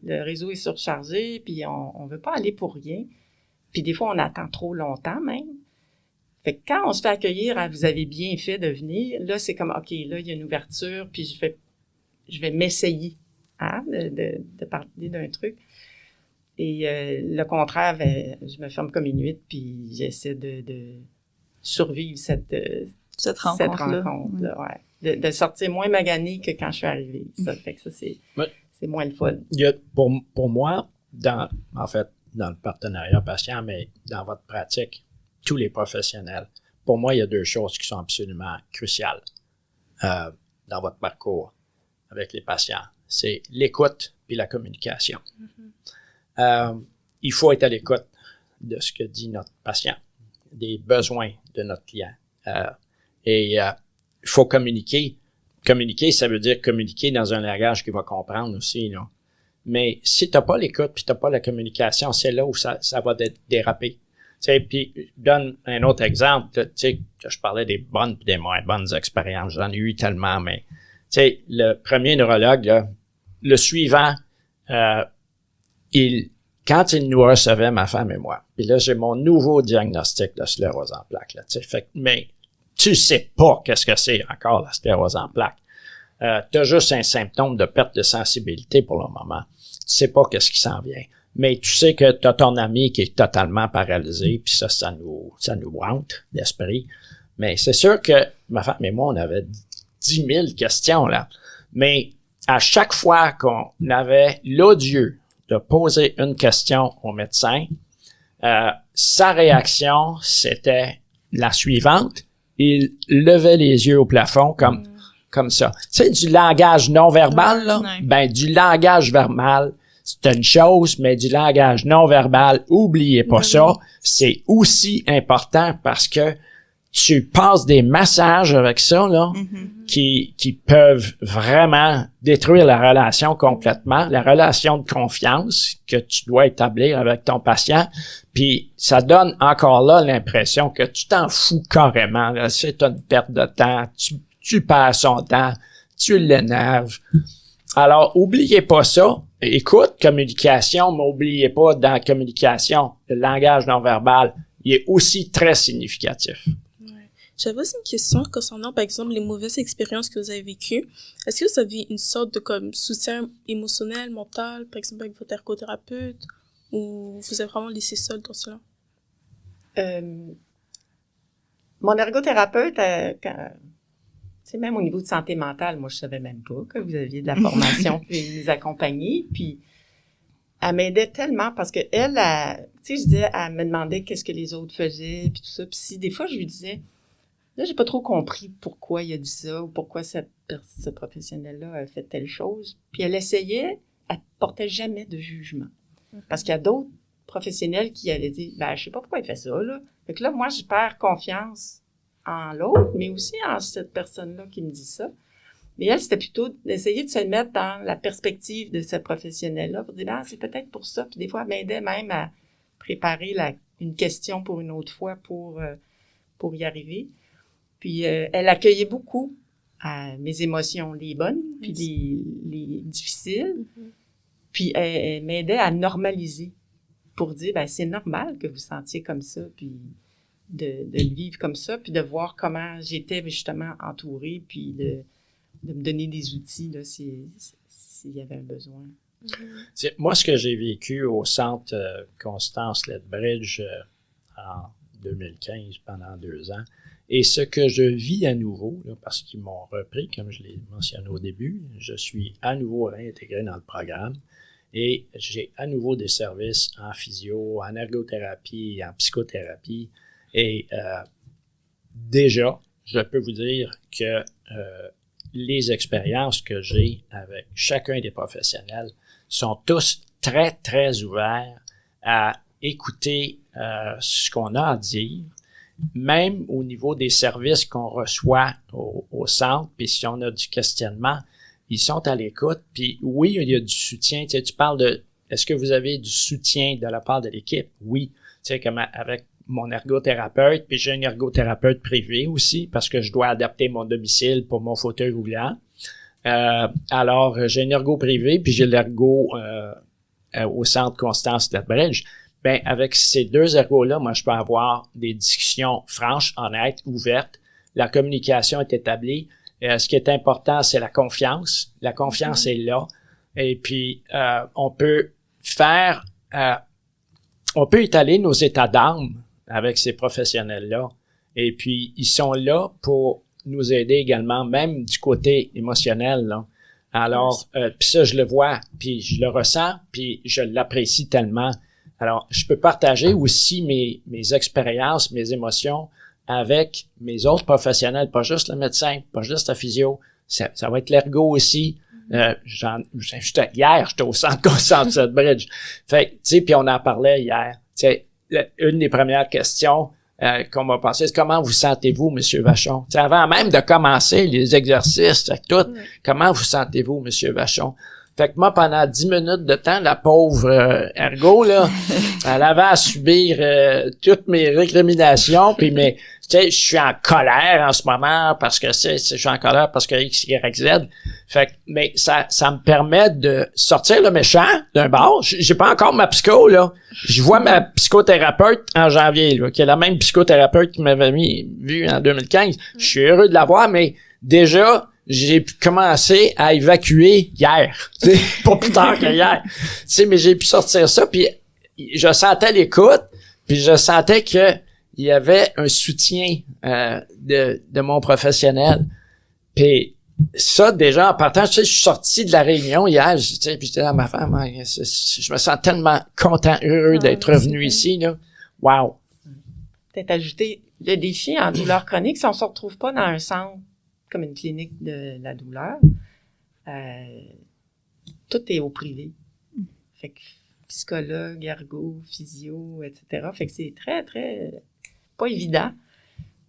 le réseau est surchargé, puis on veut pas aller pour rien. Puis des fois, on attend trop longtemps même. Fait que quand on se fait accueillir à « vous avez bien fait de venir », là, c'est comme « OK, là, il y a une ouverture, puis je vais m'essayer hein, de parler d'un truc. » Et le contraire, je me ferme comme une huître, puis j'essaie de survivre cette rencontre-là. Ouais. De sortir moins maganée que quand je suis arrivée. Ça fait que ça, c'est moins le fun. Pour moi, dans le partenariat patient, mais dans votre pratique, tous les professionnels, pour moi, il y a deux choses qui sont absolument cruciales dans votre parcours avec les patients. C'est l'écoute puis la communication. Il faut être à l'écoute de ce que dit notre patient, des besoins de notre client. Il faut communiquer. Communiquer, ça veut dire communiquer dans un langage qu'il va comprendre aussi, là. Mais si t'as pas l'écoute puis t'as pas la communication, c'est là où ça va déraper. Tu sais, puis je donne un autre exemple, tu sais, que je parlais des bonnes et des moins bonnes expériences. J'en ai eu tellement, mais tu sais, le premier neurologue, là, le suivant, quand il nous recevait, ma femme et moi, puis là, j'ai mon nouveau diagnostic de sclérose en plaques, là, tu sais, fait, mais tu sais pas qu'est-ce que c'est encore la sclérose en plaques. T'as juste un symptôme de perte de sensibilité pour le moment. Tu sais pas qu'est-ce qui s'en vient. Mais tu sais que t'as ton ami qui est totalement paralysé, puis ça nous hante l'esprit. Mais c'est sûr que ma femme et moi, on avait 10 000 questions, là. Mais à chaque fois qu'on avait l'odieux de poser une question au médecin, sa réaction, c'était la suivante. Il levait les yeux au plafond comme comme ça. Tu sais, du langage non-verbal, là, Ouais. ben, du langage verbal, c'est une chose, mais du langage non-verbal, oubliez pas ça, c'est aussi important parce que tu passes des messages avec ça, là, qui peuvent vraiment détruire la relation complètement, la relation de confiance que tu dois établir avec ton patient. Puis ça donne encore là l'impression que tu t'en fous carrément. Là. C'est une perte de temps, tu perds son temps, tu l'énerves. Alors, oubliez pas ça. Écoute, communication, mais oubliez pas, dans la communication, le langage non-verbal, il est aussi très significatif. J'avais aussi une question concernant, par exemple, les mauvaises expériences que vous avez vécues. Est-ce que vous avez une sorte de comme soutien émotionnel, mental, par exemple avec votre ergothérapeute, ou vous êtes vraiment laissé seul dans cela? Mon ergothérapeute, tu sais, même au niveau de santé mentale, moi, je savais même pas que vous aviez de la formation puis nous accompagner. Puis, elle m'aidait tellement parce que elle, tu sais, je disais, elle me demandait qu'est-ce que les autres faisaient puis tout ça. Puis si des fois, je lui disais, là, j'ai pas trop compris pourquoi il a dit ça ou pourquoi ce professionnel-là a fait telle chose. Puis elle essayait, elle portait jamais de jugement. Parce qu'il y a d'autres professionnels qui allaient dire, ben, je sais pas pourquoi il fait ça, là. Fait que là, moi, je perds confiance en l'autre, mais aussi en cette personne-là qui me dit ça. Mais elle, c'était plutôt d'essayer de se mettre dans la perspective de ce professionnel-là pour dire, ah, c'est peut-être pour ça. Puis des fois, elle m'aidait même à préparer une question pour une autre fois pour y arriver. Puis elle accueillait beaucoup mes émotions, les bonnes, puis les difficiles. Puis elle m'aidait à normaliser pour dire, ben c'est normal que vous sentiez comme ça, puis de le vivre comme ça, puis de voir comment j'étais justement entourée, puis de me donner des outils là s'il y avait un besoin. Moi, ce que j'ai vécu au centre Constance Lethbridge en 2015 pendant 2 ans, et ce que je vis à nouveau, là, parce qu'ils m'ont repris, comme je l'ai mentionné au début, je suis à nouveau réintégré dans le programme et j'ai à nouveau des services en physio, en ergothérapie, en psychothérapie. Et déjà, je peux vous dire que les expériences que j'ai avec chacun des professionnels sont tous très, très ouverts à écouter ce qu'on a à dire, même au niveau des services qu'on reçoit au centre, puis si on a du questionnement, ils sont à l'écoute. Puis oui, il y a du soutien. Tu sais, tu parles de, est-ce que vous avez du soutien de la part de l'équipe? Oui. Tu sais, comme avec mon ergothérapeute, puis j'ai un ergothérapeute privé aussi, parce que je dois adapter mon domicile pour mon fauteuil roulant. Alors, j'ai un ergo privé, puis j'ai l'ergo au centre Constance Lethbridge. Ben, avec ces 2 ergos-là, moi, je peux avoir des discussions franches, honnêtes, ouvertes. La communication est établie. Ce qui est important, c'est la confiance. La confiance est là. Et puis, on peut étaler nos états d'âme avec ces professionnels-là. Et puis, ils sont là pour nous aider également, même du côté émotionnel, là. Alors, puis ça, je le vois, puis je le ressens, puis je l'apprécie tellement. Alors, je peux partager aussi mes expériences, mes émotions avec mes autres professionnels, pas juste le médecin, pas juste la physio, ça va être l'ergo aussi. Hier, j'étais au centre Constance Lethbridge. Fait, tu sais, puis on en parlait hier. Tu sais, une des premières questions qu'on m'a posées, c'est comment vous sentez-vous, Monsieur Vachon? Tu sais, avant même de commencer les exercices, tout, comment vous sentez-vous, Monsieur Vachon? Fait que moi, pendant 10 minutes de temps, la pauvre ergo, là, elle avait à subir toutes mes récriminations, puis mais tu sais, je suis en colère en ce moment parce que je suis en colère parce que X, Y, Z. Fait que, mais ça me permet de sortir le méchant d'un bord. J'ai pas encore ma psycho, là. Je vois ma psychothérapeute en janvier, là, qui est la même psychothérapeute qui m'avait vu en 2015. Je suis heureux de la voir, mais déjà, j'ai pu commencer à évacuer hier, tu sais, pas plus tard que hier. Tu sais, mais j'ai pu sortir ça, puis je sentais l'écoute, puis je sentais que il y avait un soutien de mon professionnel. Puis ça, déjà, en partant, tu sais, je suis sorti de la réunion hier, tu sais, puis j'étais là à ma femme, je me sens tellement content, heureux d'être revenu ici, là. Wow! Peut-être ajouter le défi en douleur chronique, si on se retrouve pas dans un centre comme une clinique de la douleur. Tout est au privé. Fait que psychologue, ergo, physio, etc. Fait que c'est très, très pas évident.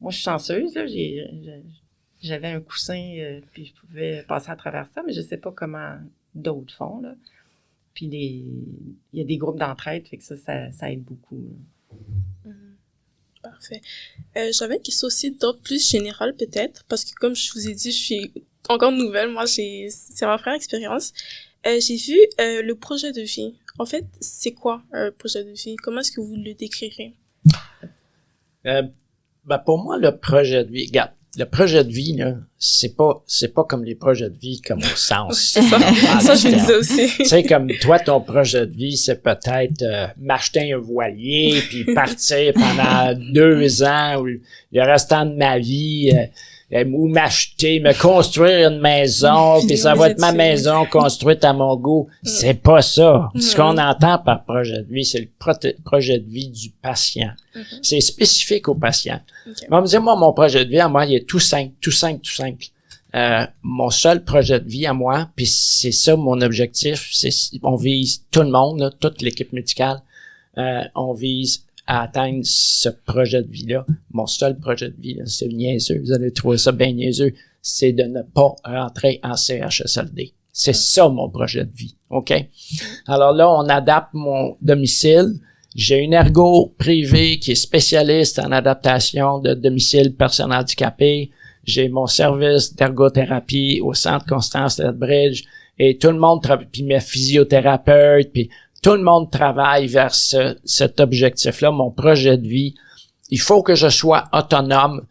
Moi, je suis chanceuse, là. J'avais un coussin, puis je pouvais passer à travers ça, mais je sais pas comment d'autres font, là. Puis il y a des groupes d'entraide, fait que ça aide beaucoup. Parfait. J'avais une question aussi d'ordre plus général peut-être, parce que comme je vous ai dit, je suis encore nouvelle. Moi, c'est ma première expérience. J'ai vu le projet de vie. En fait, c'est quoi un projet de vie? Comment est-ce que vous le décrirez? Pour moi, le projet de vie, regarde, le projet de vie, là, c'est pas comme les projets de vie comme au sens. C'est ça. Ça, je me disais aussi. Tu sais, comme toi, ton projet de vie, c'est peut-être m'acheter un voilier puis partir pendant 2 ans ou le restant de ma vie, ou me construire une maison, puis ça va être ma maison construite à mon goût. C'est pas ça. Ce qu'on entend par projet de vie, c'est le projet de vie du patient. C'est spécifique au patient. Okay. On va me dire, moi, mon projet de vie, à moi, il est tout simple. Mon seul projet de vie à moi, puis c'est ça mon objectif, on vise tout le monde, là, toute l'équipe médicale, on vise à atteindre ce projet de vie-là. Mon seul projet de vie, là, c'est niaiseux, vous allez trouver ça bien niaiseux, c'est de ne pas rentrer en CHSLD. C'est ça mon projet de vie, OK? Alors là, on adapte mon domicile. J'ai une ergo privée qui est spécialiste en adaptation de domicile personnes handicapées. J'ai mon service d'ergothérapie au Centre Constance Lethbridge et tout le monde puis mes physiothérapeutes, puis tout le monde travaille vers cet objectif-là, mon projet de vie. Il faut que je sois autonome.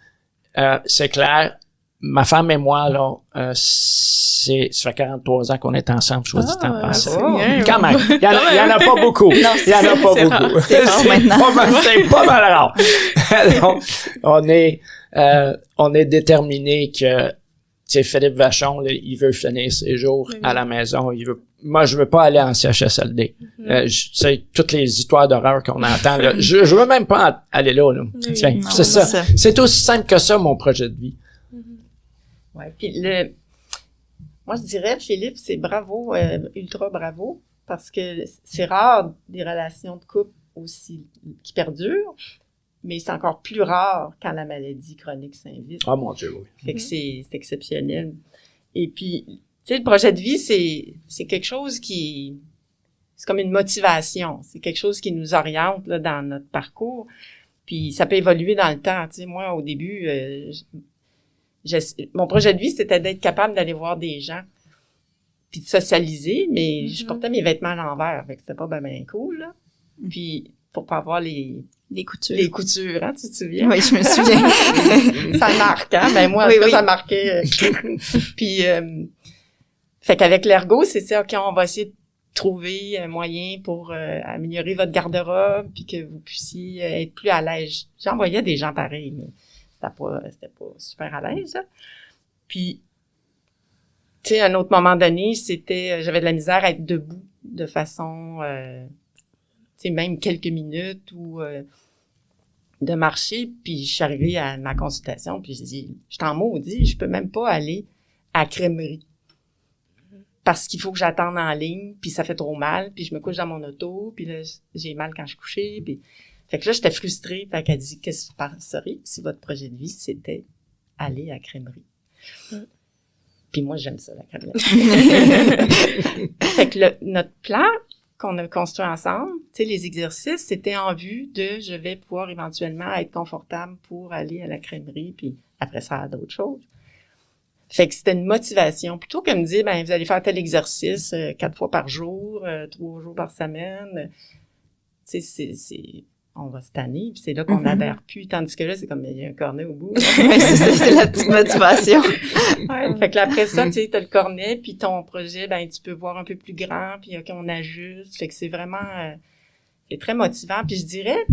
C'est clair, ma femme et moi, là, ça fait 43 ans qu'on est ensemble, soit dit en passant. Quand même. Il y en a pas beaucoup. Il y en a pas beaucoup. C'est pas mal rare. Donc, on est déterminé que, tu sais, Philippe Vachon, là, il veut finir ses jours à la maison. Moi, je veux pas aller en CHSLD. Tu sais, toutes les histoires d'horreur qu'on entend, là, je veux même pas aller là. Tiens, c'est ça. C'est aussi simple que ça, mon projet de vie. Ouais. Puis moi, je dirais, Philippe, c'est bravo, ultra bravo, parce que c'est rare des relations de couple aussi qui perdurent. Mais c'est encore plus rare quand la maladie chronique s'invite. Ah, mon Dieu, oui. Fait que c'est exceptionnel. Et puis, tu sais, le projet de vie, c'est quelque chose c'est comme une motivation. C'est quelque chose qui nous oriente, là, dans notre parcours. Puis, ça peut évoluer dans le temps. Tu sais, moi, au début, mon projet de vie, c'était d'être capable d'aller voir des gens puis de socialiser, mais je portais mes vêtements à l'envers. Fait que c'était pas bien cool, là. Puis, pour pas avoir les coutures. Les coutures, hein, tu te souviens? Oui, je me souviens. Ça marque, hein? Ben, moi, en tout cas, ça marquait. Puis, fait qu'avec l'ergo, c'est ça, OK, on va essayer de trouver un moyen pour améliorer votre garde-robe puis que vous puissiez être plus à l'aise. J'en voyais des gens pareils, mais c'était pas super à l'aise, là. Puis, tu sais, à un autre moment donné, j'avais de la misère à être debout de façon... tu sais, même quelques minutes ou de marcher, puis je suis arrivée à ma consultation, puis j'ai dit, je t'en maudis, je peux même pas aller à la crèmerie. Parce qu'il faut que j'attende en ligne, puis ça fait trop mal, puis je me couche dans mon auto, puis là, j'ai mal quand je suis couchée, puis... Fait que là, j'étais frustrée, fait qu'elle dit, qu'est-ce que vous penseriez si votre projet de vie, c'était aller à la crèmerie? Puis moi, j'aime ça, la crèmerie. Fait que notre plan qu'on a construit ensemble, tu sais, les exercices, c'était en vue de je vais pouvoir éventuellement être confortable pour aller à la crèmerie, puis après ça, à d'autres choses. Fait que c'était une motivation. Plutôt que de me dire, ben, vous allez faire tel exercice 4 fois par jour, 3 jours par semaine. Tu sais, on va se tanner, puis c'est là qu'on n'adhère plus. Tandis que là, c'est comme, il y a un cornet au bout. C'est la petite motivation. Ouais, fait que là, après ça, tu sais, t'as le cornet, puis ton projet, ben, tu peux voir un peu plus grand, puis OK, on ajuste. Fait que c'est vraiment, c'est très motivant. Puis je dirais,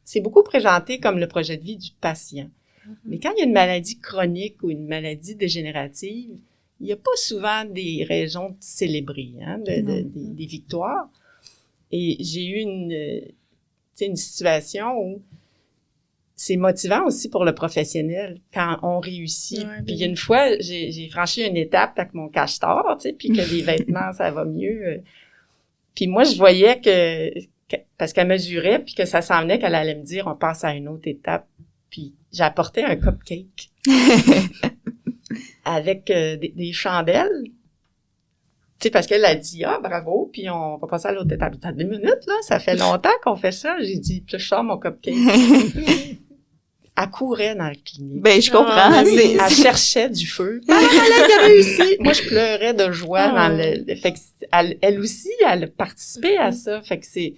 c'est beaucoup présenté comme le projet de vie du patient. Mais quand il y a une maladie chronique ou une maladie dégénérative, il n'y a pas souvent des raisons de célébrer, hein, des victoires. Et j'ai eu une situation où c'est motivant aussi pour le professionnel quand on réussit. Ouais, Puis une fois, j'ai franchi une étape avec mon cache-tard, tu sais, puis que les vêtements, ça va mieux. Puis moi, je voyais que parce qu'elle mesurait, puis que ça s'en venait qu'elle allait me dire, on passe à une autre étape. Puis j'apportais un cupcake avec des chandelles. Tu sais, parce qu'elle a dit, bravo, puis on va passer à l'autre étape. T'as 2 minutes, là, ça fait longtemps qu'on fait ça. J'ai dit, puis je sors mon cupcake. Elle courait dans la clinique. Ben, je comprends. Ah, oui. Elle cherchait du feu. Elle a réussi. Moi, je pleurais de joie dans le fait que elle aussi, elle a participé à ça. Fait que c'est,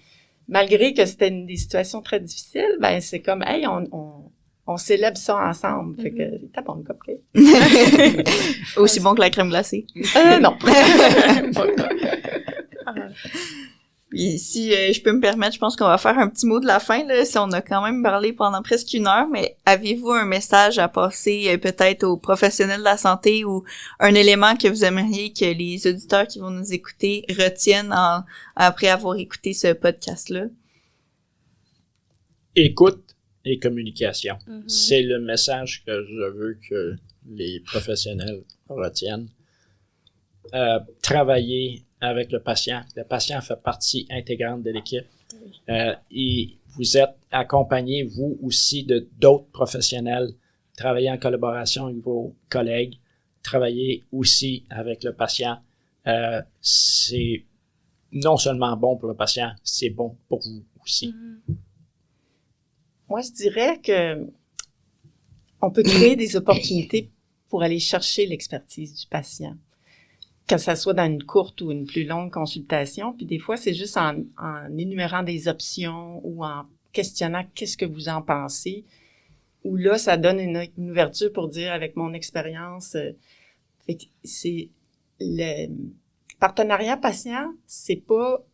malgré que c'était des situations très difficiles, ben, c'est comme, hey, on célèbre ça ensemble. Fait que, t'as bon cupcake. Aussi bon que la crème glacée. Non. Puis si je peux me permettre, je pense qu'on va faire un petit mot de la fin, là, si on a quand même parlé pendant presque 1 heure, mais avez-vous un message à passer peut-être aux professionnels de la santé ou un élément que vous aimeriez que les auditeurs qui vont nous écouter retiennent après avoir écouté ce podcast-là? Écoute et communication. C'est le message que je veux que les professionnels retiennent. Travailler avec le patient. Le patient fait partie intégrante de l'équipe. Et vous êtes accompagné, vous aussi, de d'autres professionnels. Travailler en collaboration avec vos collègues. Travailler aussi avec le patient. C'est non seulement bon pour le patient, c'est bon pour vous aussi. Moi, je dirais que on peut créer des opportunités pour aller chercher l'expertise du patient. Que ça soit dans une courte ou une plus longue consultation. Puis des fois, c'est juste en énumérant des options ou en questionnant qu'est-ce que vous en pensez. Où là, ça donne une ouverture pour dire avec mon expérience. Fait que c'est le partenariat patient, c'est pas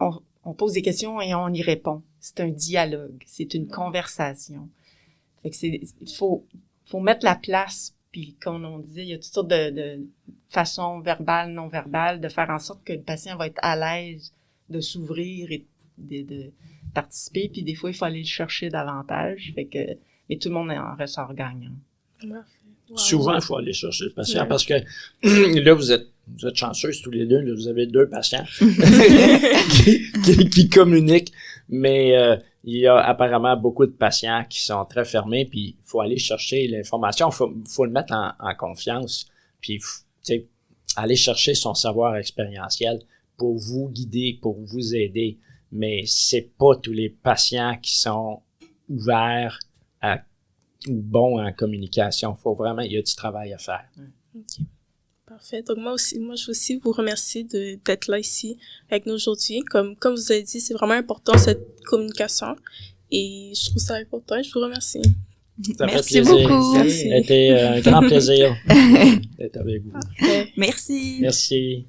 on pose des questions et on y répond. C'est un dialogue, c'est une conversation. Fait que il faut mettre la place. Puis, comme on disait, il y a toutes sortes de façons verbales, non verbales, de faire en sorte que le patient va être à l'aise de s'ouvrir et de participer. Puis, des fois, il faut aller le chercher davantage. Fait que, mais tout le monde en ressort gagnant. Wow. Souvent, il faut aller chercher le patient parce que là, vous êtes chanceuses tous les deux. Là, vous avez 2 patients qui communiquent. Mais il y a apparemment beaucoup de patients qui sont très fermés. Puis, il faut aller chercher l'information. Il faut le mettre en confiance. Puis, aller chercher son savoir expérientiel pour vous guider, pour vous aider. Mais c'est pas tous les patients qui sont ouverts ou bons en communication. Il y a du travail à faire. OK. Parfait. Donc, moi, je veux aussi vous remercier d'être là ici avec nous aujourd'hui. Comme vous avez dit, c'est vraiment important, cette communication. Et je trouve ça important. Je vous remercie. Ça fait Merci plaisir. beaucoup. Ça a été un grand plaisir d'être avec vous. Parfait. Merci. Merci.